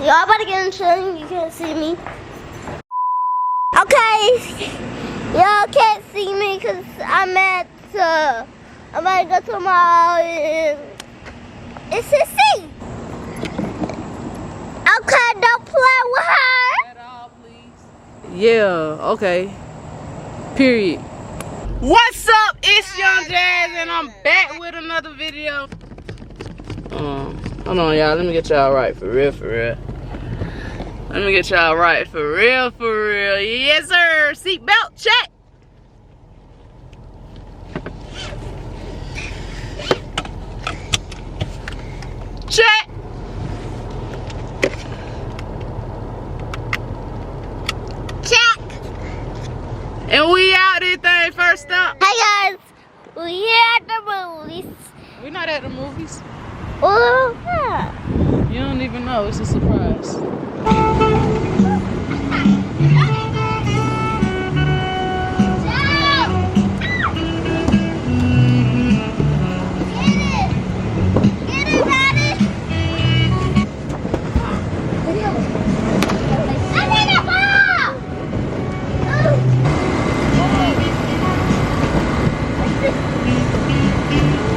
Y'all about to get in chilling. You can't see me. Okay. Y'all can't see me because I'm about to go to my SSC. Okay, don't play with her. At all, please. Yeah, okay. Period. What's up? It's Young Jazz and I'm back with another video. Hold on, y'all. Let me get y'all right for real. Let me get y'all right for real. Yes, sir. Seatbelt check. Check. Check. And we out this thing first up. Hey guys, we here at the movies. We're not at the movies. Oh, yeah. You don't even know. It's a surprise.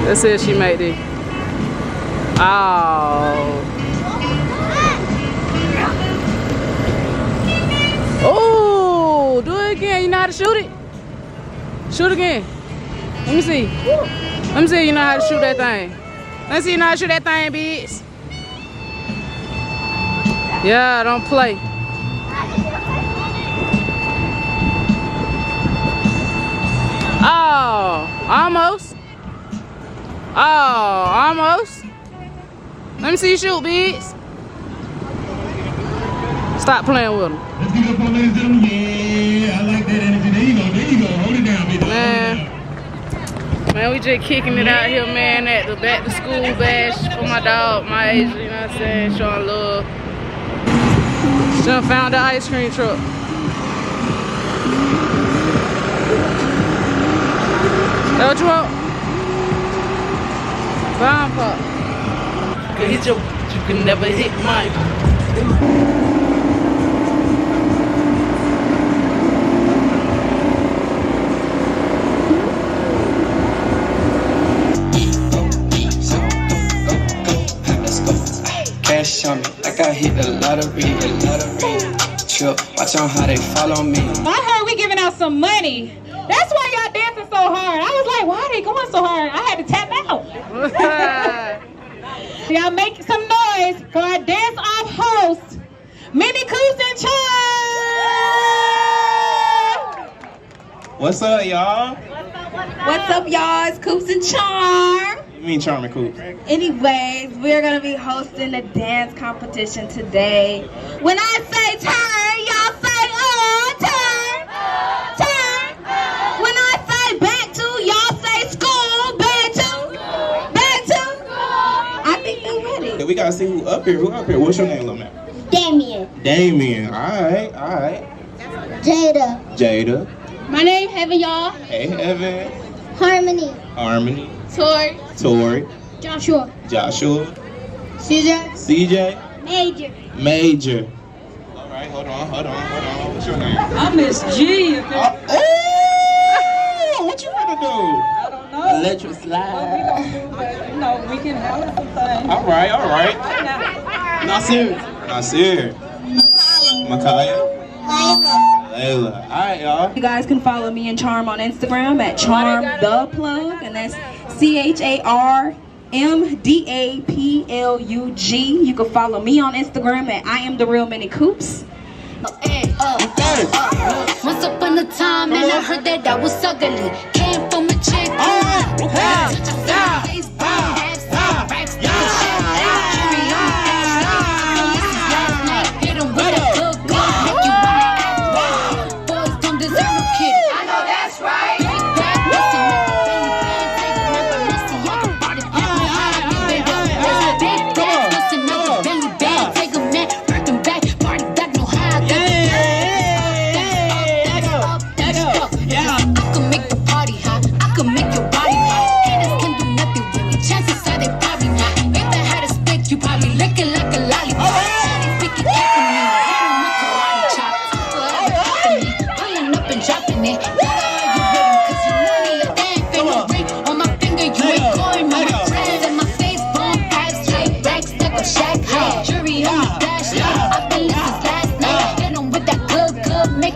That's it. She made it. Oh, do it again. You know how to shoot it? Shoot again. Let me see. Let me see if you know how to shoot that thing. Let's see you know how to shoot that thing, bitch. Yeah, don't play. Oh, almost. Oh, almost. Let me see you shoot, bitch. Stop playing with them. Let's give it up for ladies and gentlemen. Yeah, I like that energy. There you go. Hold it down, bitch. Man, we just kicking it out here, man, at the back to school bash for my dog, my age, you know what I'm saying, showing love. Just found the ice cream truck. That what you want? Bomb pop. You can hit your, you can never hit mine. Cash on me, like I hit the lottery. Trip, watch on how they follow me. I heard we giving out some money. That's why y'all dancing so hard. I was like, why are they going so hard? I had to tap out. Y'all make some noise for our dance-off host, Mini Coops and Charm. What's up, y'all? What's up, y'all? It's Coops and Charm. You mean Charming Coops? Anyways, we're going to be hosting a dance competition today. When I say turn, y'all say turn. Turn. When I say back to, y'all say school. Back to. I think they're ready. Yeah, we gotta see who up here. What's your name, little man? Damien. All right. Jaida. My name, Heaven, y'all. Hey, Evan. Harmony. Tori. Joshua. CJ. Major. All right, hold on. What's your name? I'm Miss G. Oh, what you gonna do? I don't know. Electric slide. We can have some things. All right. Nasir. Makaya. Layla. All right, y'all. You guys can follow me and Charm on Instagram at Charm the Plug, and that's CharmDaplug. You can follow me on Instagram at I am the real Mini Coops. Once upon a time, and I heard that I was ugly. Came from a chick. Hit 'em with a good gun, make you wanna act wild. Boys don't deserve no kid. I know that's right. Big bad pussy, make a belly band, take a nap, but messy, I can body flip me high, give it up. Big bad pussy, make a belly band, take a nap, work 'em back, party back, no high. I can make the party hot, I can make your body hot. Haters can do nothing with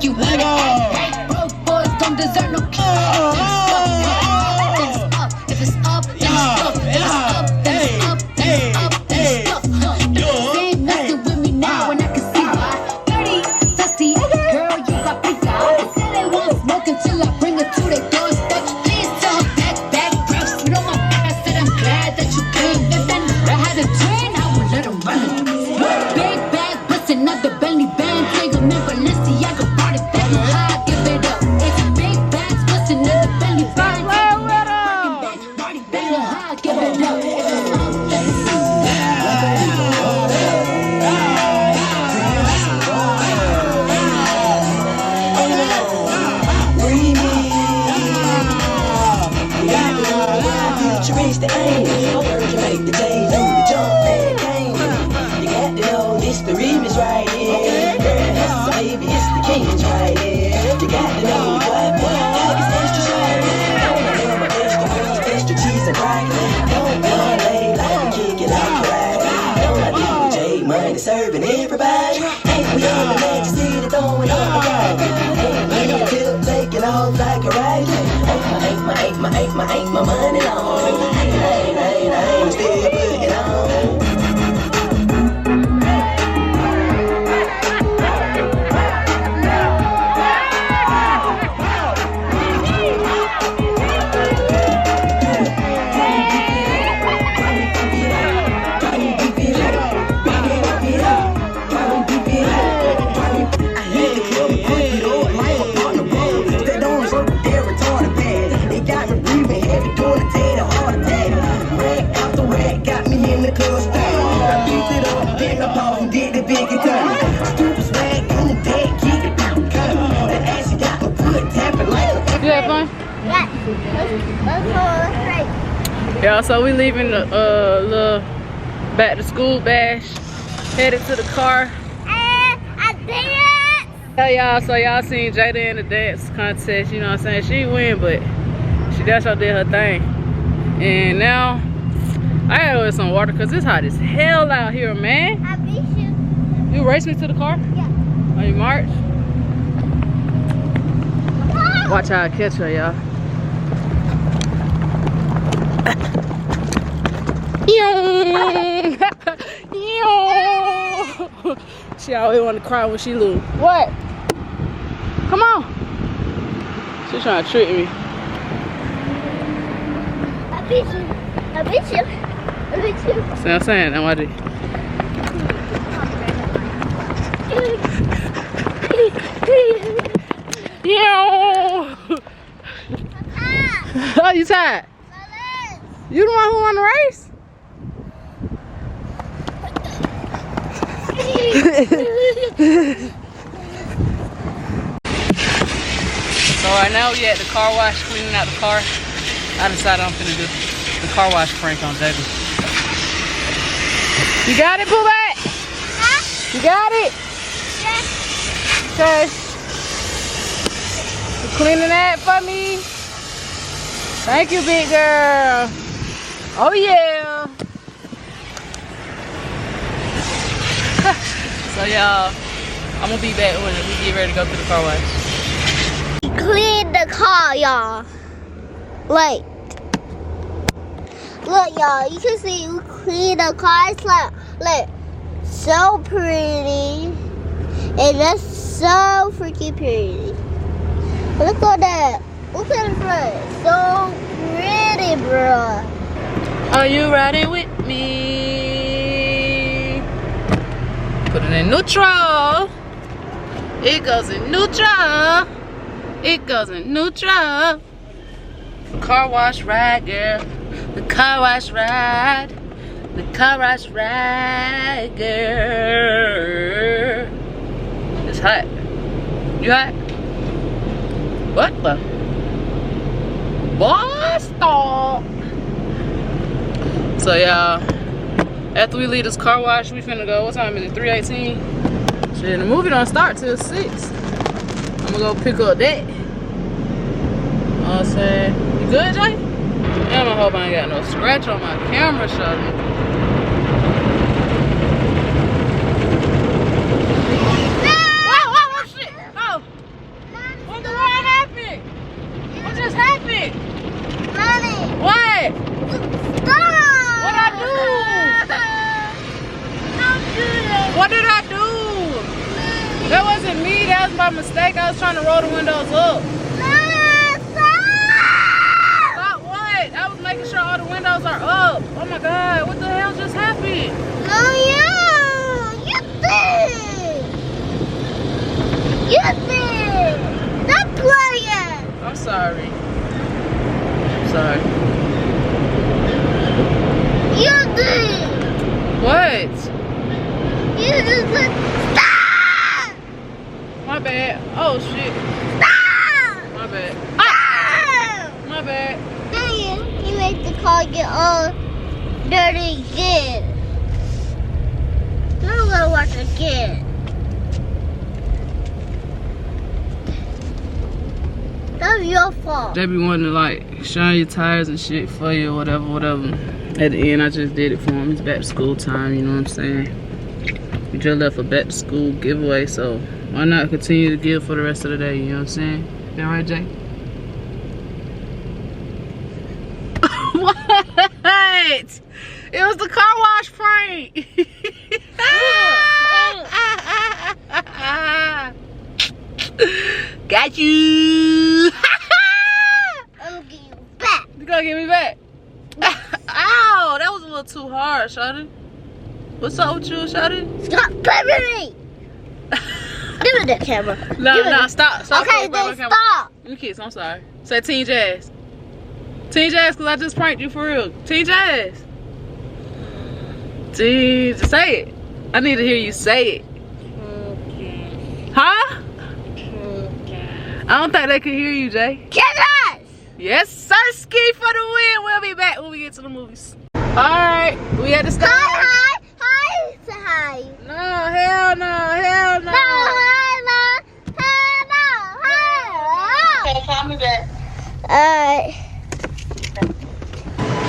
you want it. Hey, broke boys don't deserve no kiss. If it's up, then it's up. If it's up, then it's up. Then it's up, then it's up. They ain't messing with me now when I can see why. Dirty, dusty, girl, you got big eyes. Say they won't smoke until I bring it to their doorstep. Please tell her back, grab spit on my back. I said I'm glad that you came. If then I had a train, I would let them run it. Big bag, bustin' up the Bentley band. Take them in Balenciaga, brought it back. High, give it up. It's big bags, bustin' up the Bentley band. Take them back, high, give it up. If it's up, then it's up. Reach the aim, you make the day do the jump man game. You got to know this the remix right here. Girl, that's the baby, it's the king's right here. You got to know what dog is extra shy. Don't know my extra meat, extra cheese and rice. Don't lay like a kick it out right. Don't I do J money serving everybody. Ain't we on the magic city throwing up the ride. Ain't me a tip taking off like a ride. Ain't my money long. Ain't still putting on. You have fun? Yes. Let's go. Let's Yeah, so we leaving the little back to school bash, headed to the car. I did it. Yeah, y'all, so y'all seen Jaida in the dance contest, you know what I'm saying? She didn't win, but she definitely did her thing. And now, I gotta go get some water because it's hot as hell out here, man. I beat you. You race me to the car? Yeah. Are you march? Watch how I catch her, y'all. She always want to cry when she lose. What? Come on. She's trying to trick me. I beat you. I beat you. I beat you. See what I'm saying? Now watch it. Oh, you tired? You the one who won the race? So right now we at the car wash cleaning out the car. I decided I'm finna do the car wash prank on Jaida. You got it, Boo-Bat? Huh? You got it? Yes. Okay. You cleaning that for me? Thank you, big girl. Oh yeah. So y'all, I'm gonna be back when we get ready to go to the car wash. Clean the car, y'all. Like, look, y'all. You can see you clean the car. It's like so pretty, and that's so freaking pretty. Look at that. Look at the front. So pretty, bro. Are you riding with me? Put it in neutral. It goes in neutral. It goes in neutral. The car wash ride, girl. The car wash ride. The car wash ride, girl. It's hot. You hot? What the? Boy, stop. So y'all, after we leave this car wash, we finna go. What time is it? 3:18. Shit, the movie don't start till 6. I'm gonna go pick up that. You know what I'm saying? You good, Jay? Damn, I hope I ain't got no scratch on my camera, shawty. Whoa, shit. Oh, that was by mistake. I was trying to roll the windows up. Stop what? I was making sure all the windows are up. Oh my God, what the hell just happened? No, you did. You did. Stop playing. I'm sorry. I'm sorry. You did. What? You just said, stop. My bad. Oh shit. Stop. My bad. Stop. My bad. You make the car get all dirty again. Now I'm gonna watch again. That was your fault. They be wanting to like shine your tires and shit for you or whatever. At the end, I just did it for him. It's back to school time, you know what I'm saying? We just left a back to school giveaway, so why not continue to give for the rest of the day, you know what I'm saying? That right, Jay? What? It was the car wash prank. Got you. I'm gonna get you back. You gonna get me back? Ow, that was a little too hard, Shawty. What's up with you, Shawty? Stop playing with me. Give me that camera. No, stop. Okay, then stop. Let me kiss, I'm sorry. Say Team Jazz. Team Jazz, because I just pranked you for real. Team Jazz. Team, say it. I need to hear you say it. Okay. Huh? Okay. I don't think they can hear you, Jay. Kiss us. Yes, Sirski for the win. We'll be back when we get to the movies. Alright, we at the start. Hi. Say hi. No, hell no, hell no. No. Okay, call me back. Alright.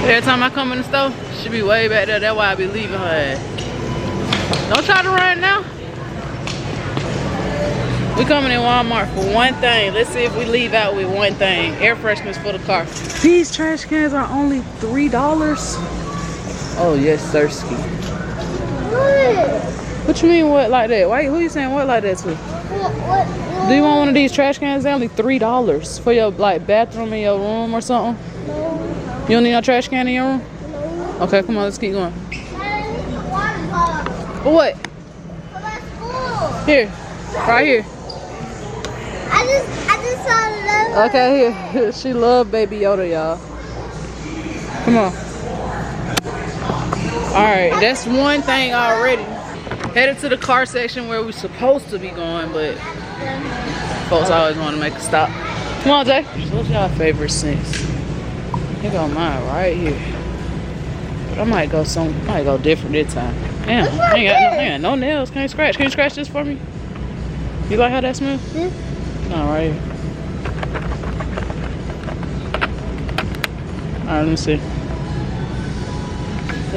Every time I come in the store, she be way back there. That's why I be leaving her ass. Don't try to run now. We coming in Walmart for one thing. Let's see if we leave out with one thing. Air fresheners for the car. These trash cans are only $3. Oh yes, Sirski. What you mean what like that? Why? Who you saying what like that to? What? Do you want one of these trash cans? They're only $3 for your like bathroom in your room or something. No. You don't need no trash can in your room? No. Okay, come on, let's keep going. For what? For my school. Here, right here. I just saw the logo. Okay, here. She love Baby Yoda, y'all. Come on. All right, that's one thing already. Headed to the car section where we're supposed to be going, but folks always want to make a stop. Come on, Jay. What's y'all favorite scents? Here go mine right here. But I might go different this time. Damn, I ain't got no nails. Can you scratch? Can you scratch this for me? You like how that smells? Yeah. No, right here. Alright, let me see.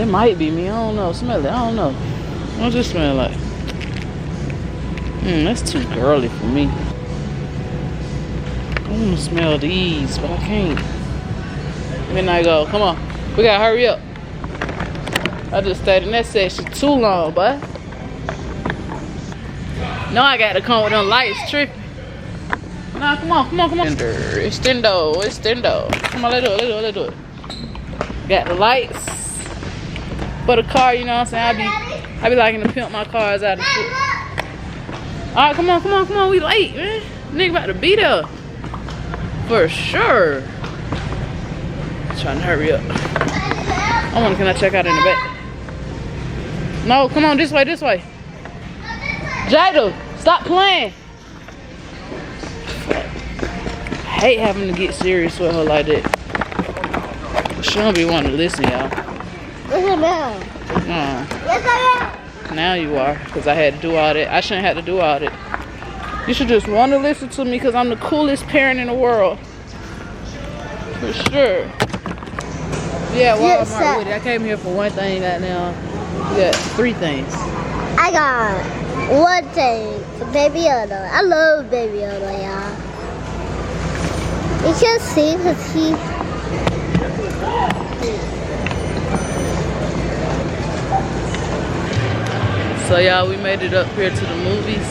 It might be me. I don't know. Smell it. I don't know. What's it smell like? That's too girly for me. I want to smell these, but I can't. Midnight go. Come on. We gotta hurry up. I just stayed in that section too long, but no, I got to come with them lights tripping. Nah, come on. Extendo. Come on, let's do it. Got the lights for the car, you know what I'm saying? I be liking to pimp my cars out of shit. Alright, come on. We late, man. Nigga about to be there. For sure. Trying to hurry up. Can I check out in the back? No, come on, this way. Jaida, stop playing. I hate having to get serious with her like that. She don't be wanting to listen, y'all. Listen now. Yes, I am. Now you are, because I had to do all that. I shouldn't have to do all that. You should just want to listen to me because I'm the coolest parent in the world. For sure. Yeah, Walmart with it. I came here for one thing right now. We got 3 things. I got one thing for Baby Yoda. I love Baby Yoda, y'all. You can see because he... So y'all, we made it up here to the movies.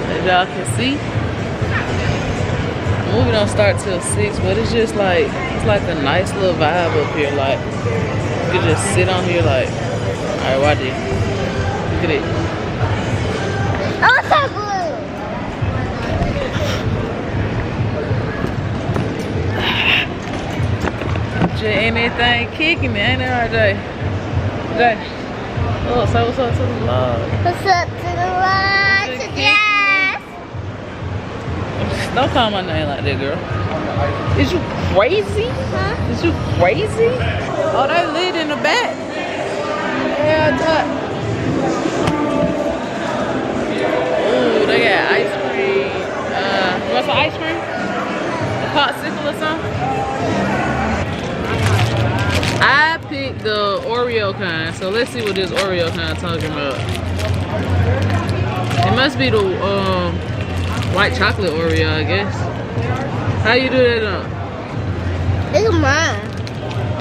Let's y'all can see. The movie don't start till 6, but it's just like, it's like a nice little vibe up here. Like, you can just sit on here like, alright, watch it. Look at it. Oh, so blue. Jay, ain't anything kicking it, ain't it, RJ? Jay. Oh, say what's up to the vlog. What's up to the right? To Jazz. Don't call my name like that, girl. Is you crazy? Huh? Is you crazy? Oh, they lit in the back. Yeah, that. Ooh, they got ice cream. You want some ice cream? A popsicle or something? I picked the Oreo kind, so let's see what this Oreo kind talking about. It must be the white chocolate Oreo, I guess. How you do that on? Look at mine.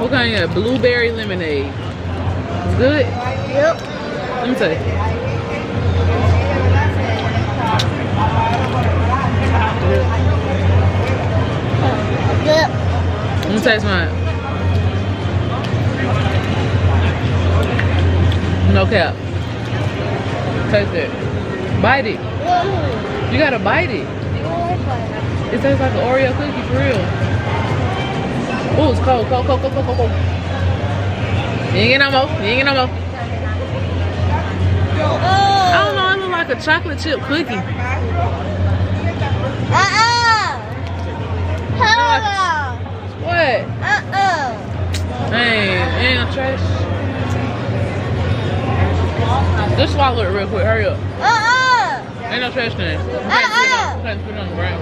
What kind you got? Blueberry lemonade. It's good? Yep. Let me taste. Yep. Let me taste mine. No cap. Taste it. Bite it. You gotta bite it. It tastes like an Oreo cookie for real. Oh, it's cold, cold, cold, cold, cold, cold, cold. You ain't get no more. You ain't get no more. I don't know, it look like a chocolate chip cookie. What? Dang, ain't no trash. Just swallow it real quick, hurry up. Ain't no trash can. You can't put it on the ground.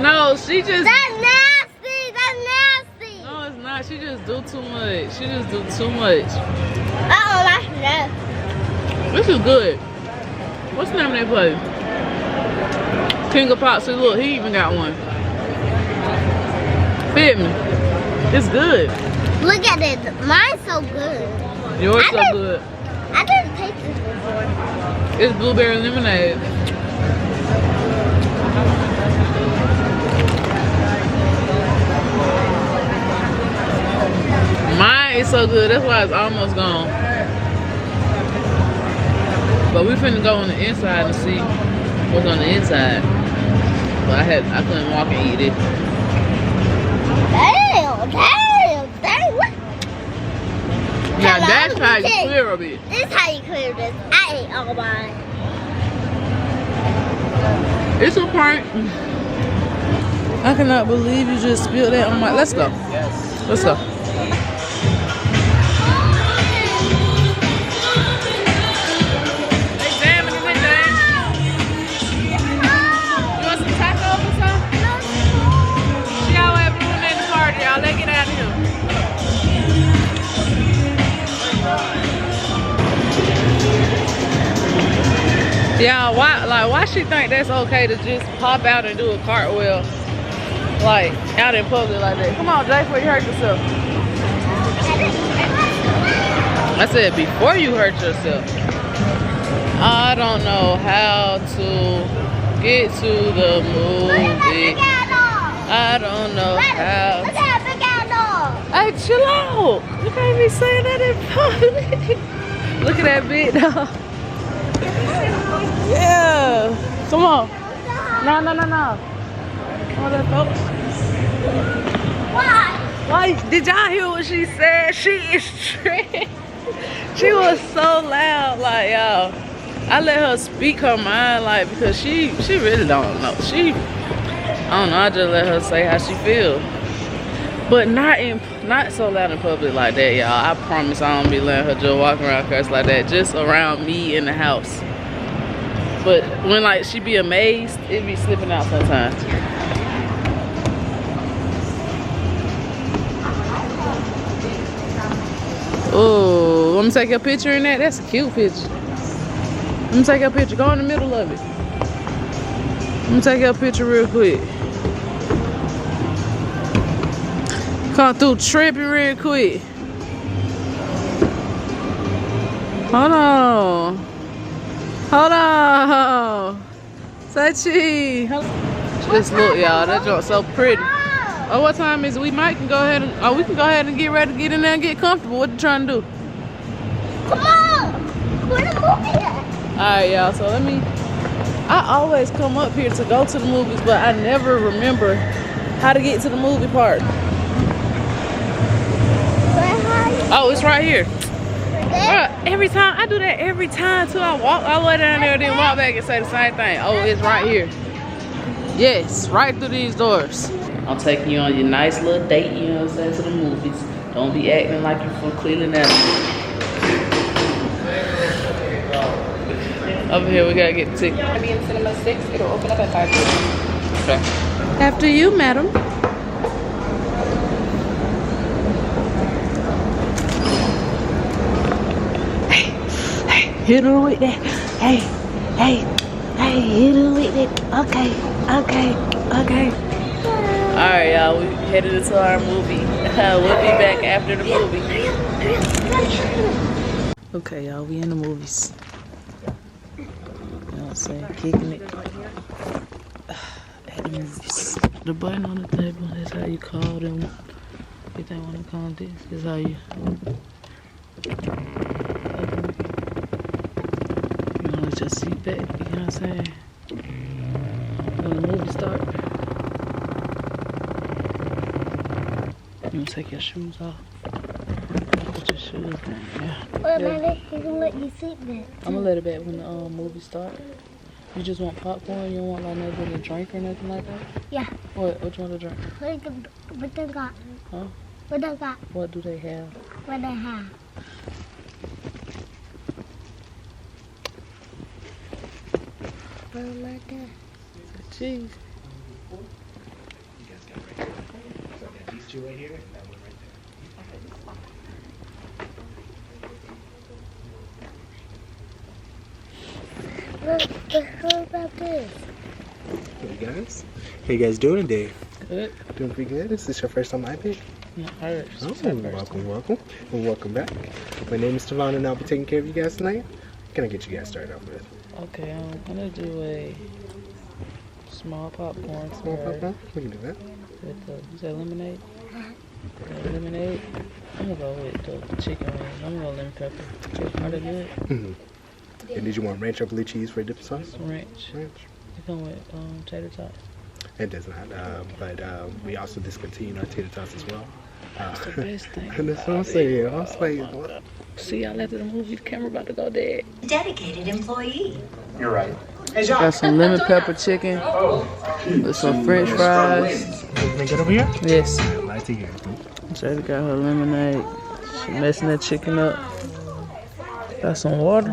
No, she just. That's nasty. That's nasty. No, it's not. She just do too much. She just do too much. That's nasty. This is good. What's the name of that place? King of Pop. See, look, he even got one. Fit me. It's good. Look at it. Mine's so good. Yours so good. I didn't taste this before. It's blueberry lemonade. Mine is so good. That's why it's almost gone. But we finna go on the inside and see what's on the inside. But I couldn't walk and eat it. Damn. What? Yeah, that's how you clear a bit. This is how you clear this. I ate all mine. It's a prank. I cannot believe you just spilled that on my. Let's go. Let's go. Y'all, why she think that's okay to just pop out and do a cartwheel, like, out in public like that? Come on, Jay, before you hurt yourself. I said, before you hurt yourself. I don't know how to get to the movie. I don't know how. Look at the big dog. Hey, chill out. You can't be saying that in public. Look at that big dog. Yeah. Come on. No. Come on, let's go. Why? Did y'all hear what she said? She is tripping. She was so loud, like, y'all. I let her speak her mind, like, because she really don't know. I don't know, I just let her say how she feel. But not so loud in public like that, y'all. I promise I don't be letting her just walk around cuss like that, just around me in the house. But when, like, she be amazed, it be slipping out sometimes. Oh, let me take a picture in that. That's a cute picture. Let me take a picture. Go in the middle of it. Let me take a picture real quick. Come through tripping real quick. Hold on. Hold on. Say cheese. Just look, y'all. That joint's so pretty. Oh, what time is it? We might can go ahead and we can go ahead and get ready to get in there and get comfortable. What you trying to do? Come on. Where the movie at? Alright, y'all. So I always come up here to go to the movies, but I never remember how to get to the movie part. Oh, it's right here. Bruh, every time I do that every time too. I walk all the way down there and then walk back and say the same thing. Oh, it's right here. Yes, right through these doors. I'm taking you on your nice little date, you know what I'm saying, to the movies. Don't be acting like you're from Cleveland Avenue. Over here, we gotta get the ticket. Gonna be in cinema 6. It'll open up at 5:30. Okay. After you, madam. Hit her with that. Hey, hit her with that. Okay. Alright, y'all, we headed into our movie. We'll be back after the movie. Okay, y'all, we in the movies. You know what I'm saying? Kicking it. At the movies. The button on the table is how you call them. If they want to call this, is how you. Just sit back, you know what I'm saying? When the movie starts, you gonna take your shoes off. Put your shoes on, yeah. Well, Daddy, he's gonna let you sit back. I'm gonna let it back when the movie starts. You just want popcorn? You don't want like nothing to drink or nothing like that? Yeah. What you want to drink? What they got? Huh? What they got? What do they have? What they have? Like that. Cheese. These two right here, that one right there. What about this? Hey guys, how you guys doing today? Good. Doing pretty good. Is this your first time I pick? No, hers. Oh, welcome, and welcome back. My name is Stefan, and I'll be taking care of you guys tonight. What can I get you guys started off with? Okay, I'm gonna do a small popcorn. Small popcorn? We can do that. With the, you said lemonade? Lemonade? I'm gonna go with the chicken wings. I'm gonna go lemon pepper. Are they good? Mm-hmm. And did you want ranch or blue cheese for a dip sauce? Ranch. Ranch. They come with tater tots. It does not, but we also discontinued our tater tots as well. That's the best thing. And that's what I'm saying. I was like, what? See y'all after the movie. The camera about to go dead. Dedicated employee. You're right. Got some lemon pepper chicken with some French fries. Everything good over here? Yes. Nice to hear. Jada got her lemonade. She messing that chicken up. Got some water.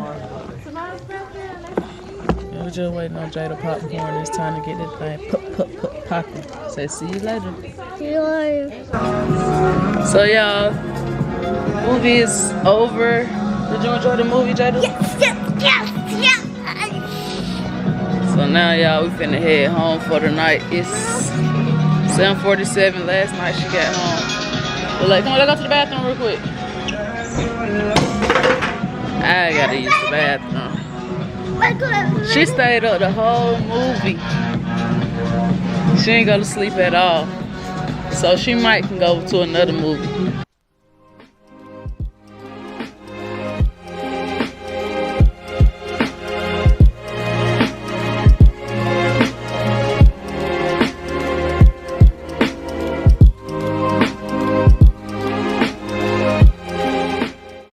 Yeah, we just waiting on Jada popcorn. It's time to get this thing popping. Say see you later. See you later. So y'all, movie is over. Did you enjoy the movie, Jaida? Yes. So now y'all, we finna head home for the night. It's 7:47. Last night she got home. But like, come on, let's go to the bathroom real quick. I gotta use the bathroom. She stayed up the whole movie. She ain't go to sleep at all. So she might can go to another movie.